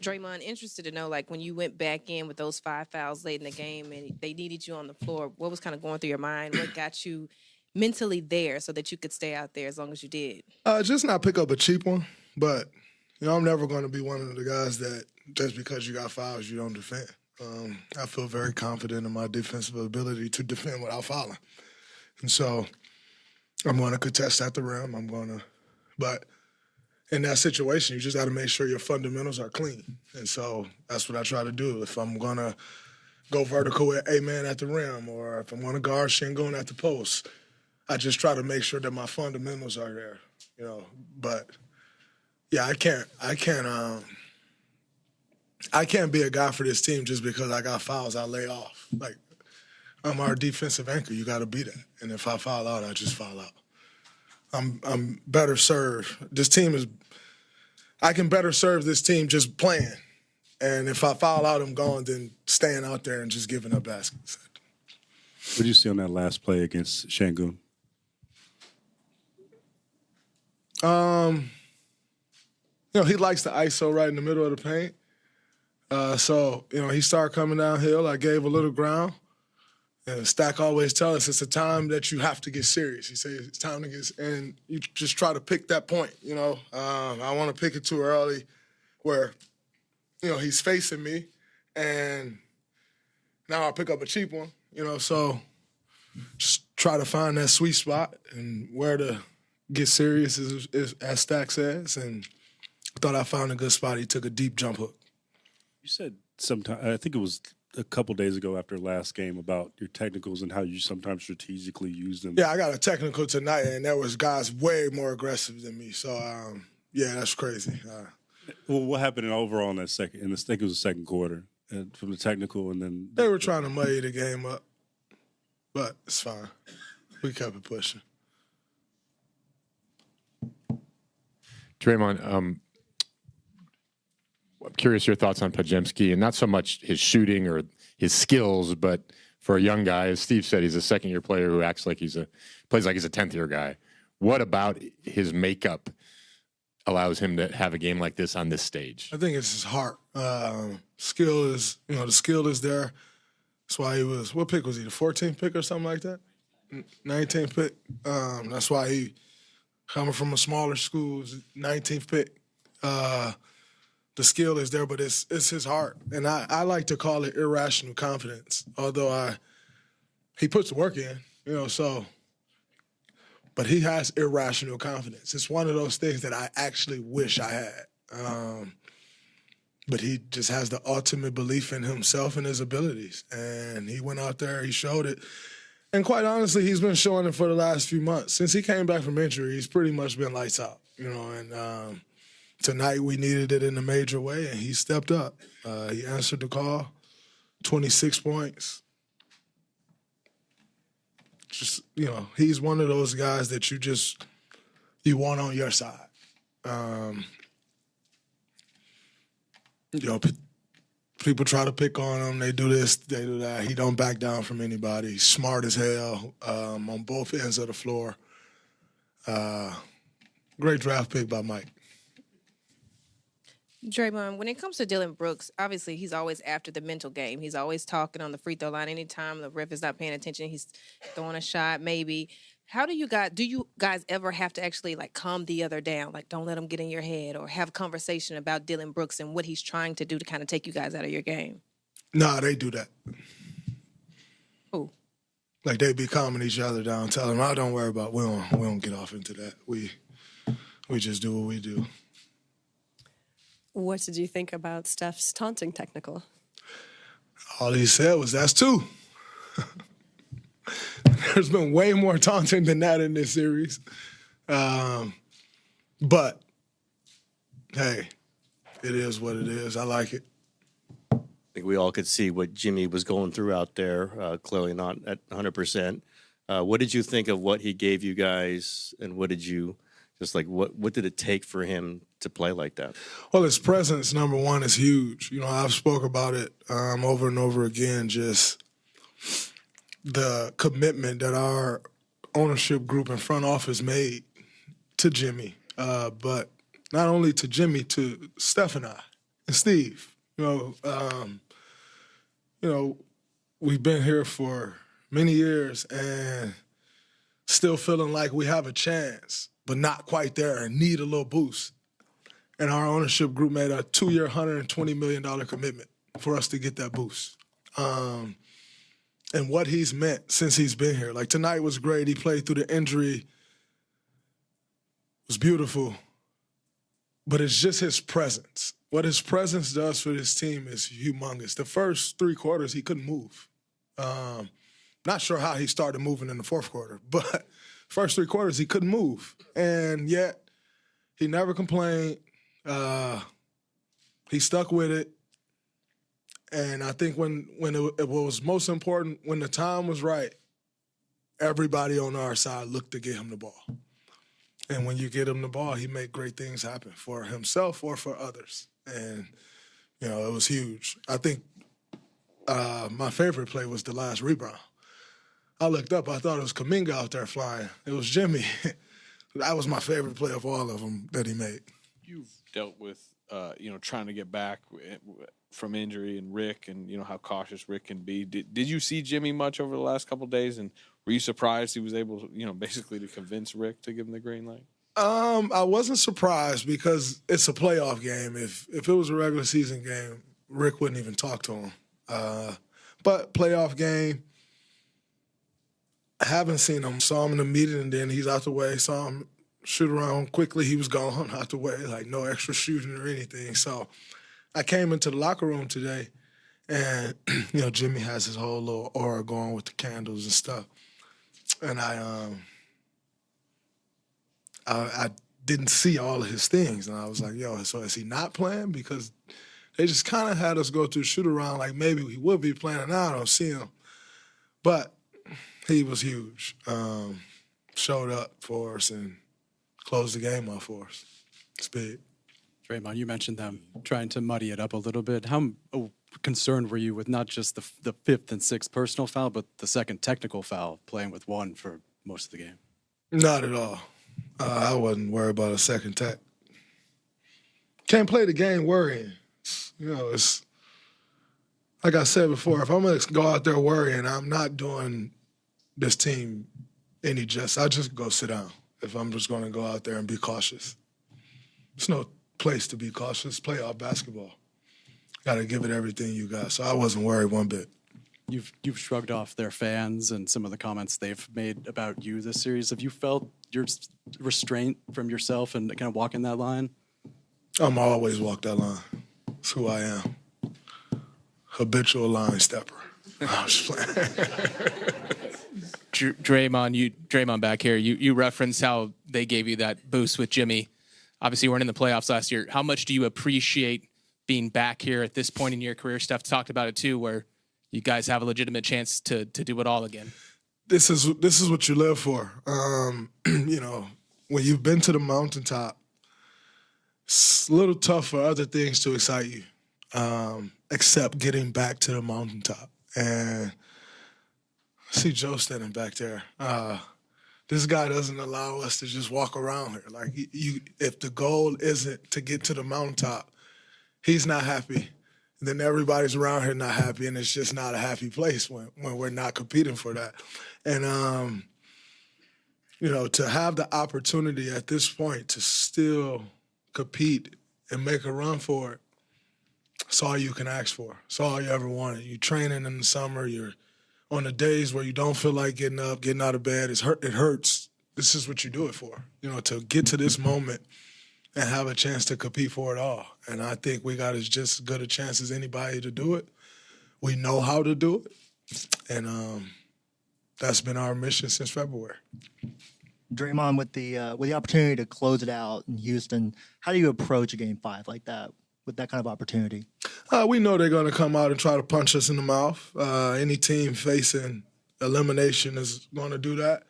Draymond, interested to know, like, when you went back in with those 5 fouls late in the game and they needed you on the floor, what was kind of going through your mind? What got you mentally there so that you could stay out there as long as you did? Just not pick up a cheap one, but, I'm never going to be one of the guys that just because you got fouls, you don't defend. I feel very confident in my defensive ability to defend without fouling. And so I'm going to contest at the rim. But in that situation, you just got to make sure your fundamentals are clean. And so that's what I try to do. If I'm going to go vertical with A-man at the rim, or if I'm going to guard Sengun at the post, I just try to make sure that my fundamentals are there, But yeah, I can't be a guy for this team just because I got fouls. I lay off. Like, I'm our defensive anchor. You got to be that. And if I foul out, I just foul out. I'm better served. I can better serve this team just playing. And if I foul out, I'm gone, then staying out there and just giving up baskets. What did you see on that last play against Sengun? He likes the ISO right in the middle of the paint. So he started coming downhill. I gave a little ground. And Stack always tells us it's a time that you have to get serious. He says it's time to get, and you just try to pick that point, I want to pick it too early where, he's facing me, and now I pick up a cheap one, so just try to find that sweet spot and where to get serious, as Stack says, and I thought I found a good spot. He took a deep jump hook. You said sometime, I think it was a couple days ago after last game, about your technicals and how you sometimes strategically use them. Yeah, I got a technical tonight, and there was guys way more aggressive than me. So, yeah, that's crazy. Well, what happened overall in that second? I think it was the second quarter from the technical, and then they were trying to muddy the game up, but it's fine. We kept it pushing. Draymond, I'm curious your thoughts on Podziemski, and not so much his shooting or his skills, but for a young guy, as Steve said, he's a second-year player who acts like plays like he's a 10th-year guy. What about his makeup allows him to have a game like this on this stage? I think it's his heart. Skill is, the skill is there. That's why he was, what pick was he, the 14th pick or something like that? 19th pick. That's why he, coming from a smaller school, 19th pick. The skill is there, but it's his heart. And I like to call it irrational confidence, although he puts the work in, but he has irrational confidence. It's one of those things that I actually wish I had. But he just has the ultimate belief in himself and his abilities. And he went out there, he showed it. And quite honestly, he's been showing it for the last few months. Since he came back from injury, he's pretty much been lights out, and tonight we needed it in a major way, and he stepped up. He answered the call, 26 points. Just, he's one of those guys that you want on your side. People try to pick on him. They do this, they do that. He don't back down from anybody. He's smart as hell on both ends of the floor. Great draft pick by Mike. Draymond, when it comes to Dillon Brooks, obviously he's always after the mental game. He's always talking on the free throw line. Anytime the ref is not paying attention, he's throwing a shot maybe. How do you guys ever have to actually calm the other down? Like, don't let him get in your head, or have a conversation about Dillon Brooks and what he's trying to do to kind of take you guys out of your game? Nah, they do that. Who? Like, they be calming each other down, telling them, don't worry about it. We don't get off into that. We just do what we do. What did you think about Steph's taunting technical? All he said was, that's two. There's been way more taunting than that in this series. But, hey, it is what it is. I like it. I think we all could see what Jimmy was going through out there, clearly not at 100%. What did you think of what he gave you guys, and what did you what did it take for him to play like that? Well, his presence, number one, is huge. I've spoke about it over and over again, just the commitment that our ownership group and front office made to Jimmy, but not only to Jimmy, to Steph and I. And Steve, we've been here for many years and still feeling like we have a chance, but not quite there and need a little boost. And our ownership group made a 2-year, $120 million commitment for us to get that boost. And what he's meant since he's been here. Like, tonight was great. He played through the injury. It was beautiful. But it's just his presence. What his presence does for this team is humongous. The first 3 quarters, he couldn't move. Not sure how he started moving in the fourth quarter, but first 3 quarters, he couldn't move. And yet, he never complained. He stuck with it. And I think when it was most important, when the time was right, everybody on our side looked to get him the ball. And when you get him the ball, he made great things happen for himself or for others. And, it was huge. I think my favorite play was the last rebound. I looked up, I thought it was Kuminga out there flying. It was Jimmy. That was my favorite play of all of them that he made. You've dealt with, trying to get back from injury and Rick and, how cautious Rick can be. Did you see Jimmy much over the last couple of days? And were you surprised he was able to, basically to convince Rick to give him the green light? I wasn't surprised because it's a playoff game. If it was a regular season game, Rick wouldn't even talk to him. But playoff game, I haven't seen him. Saw him in the meeting and then he's out the way. Saw him shoot around quickly. He was gone out the way, like no extra shooting or anything. So I came into the locker room today and, Jimmy has his whole little aura going with the candles and stuff. And I didn't see all of his things. And I was like, so is he not playing? Because they just kind of had us go through shoot around like maybe he would be playing, and now I don't see him. But he was huge. Showed up for us and closed the game off for us. It's big. Draymond, you mentioned them trying to muddy it up a little bit. How concerned were you with not just the fifth and sixth personal foul, but the second technical foul, playing with one for most of the game? Not at all. I wasn't worried about a second tech. Can't play the game worrying. It's like I said before, if I'm going to go out there worrying, I'm not doing this team any justice. I just go sit down if I'm just going to go out there and be cautious. There's no place to be cautious. Playoff basketball. Got to give it everything you got. So I wasn't worried one bit. You've shrugged off their fans and some of the comments they've made about you this series. Have you felt your restraint from yourself and kind of walking that line? I'm always walk that line. That's who I am. Habitual line stepper. I was playing. Draymond back here, you referenced how they gave you that boost with Jimmy. Obviously, you weren't in the playoffs last year. How much do you appreciate being back here at this point in your career? Steph talked about it too, where you guys have a legitimate chance to do it all again. This is what you live for. When you've been to the mountaintop, it's a little tough for other things to excite you, except getting back to the mountaintop. And I see Joe standing back there. This guy doesn't allow us to just walk around here. Like, if the goal isn't to get to the mountaintop, he's not happy. And then everybody's around here not happy, and it's just not a happy place when we're not competing for that. And, to have the opportunity at this point to still compete and make a run for it, it's all you can ask for. It's all you ever wanted. You're training in the summer. You're on the days where you don't feel like getting up, getting out of bed. It hurts. This is what you do it for, to get to this moment and have a chance to compete for it all. And I think we got as just as good a chance as anybody to do it. We know how to do it. And that's been our mission since February. Draymond, with the opportunity to close it out in Houston, how do you approach a Game 5 like that, with that kind of opportunity? We know they're going to come out and try to punch us in the mouth. Any team facing elimination is going to do that.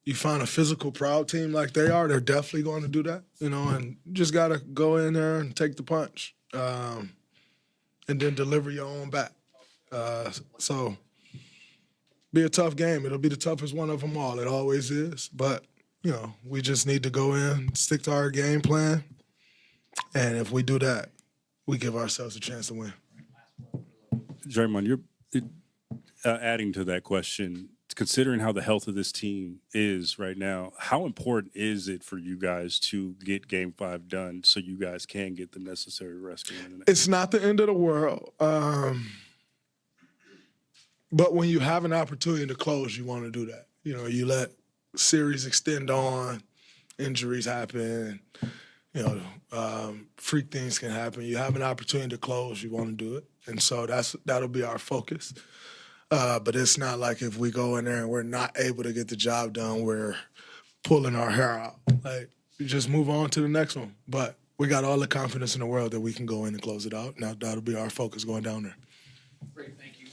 You find a physical, proud team like they are, they're definitely going to do that, and you just got to go in there and take the punch and then deliver your own back. So be a tough game. It'll be the toughest one of them all. It always is. But, we just need to go in, stick to our game plan. And if we do that, we give ourselves a chance to win. Draymond, you're adding to that question, considering how the health of this team is right now, how important is it for you guys to get Game 5 done so you guys can get the necessary rest going into the next? It's not the end of the world. But when you have an opportunity to close, you want to do that. You know, you let series extend on, injuries happen, you know, freak things can happen. You have an opportunity to close, you want to do it. And so that'll be our focus. But it's not like if we go in there and we're not able to get the job done, we're pulling our hair out. Like, you just move on to the next one. But we got all the confidence in the world that we can go in and close it out. Now that'll be our focus going down there. Great, thank you.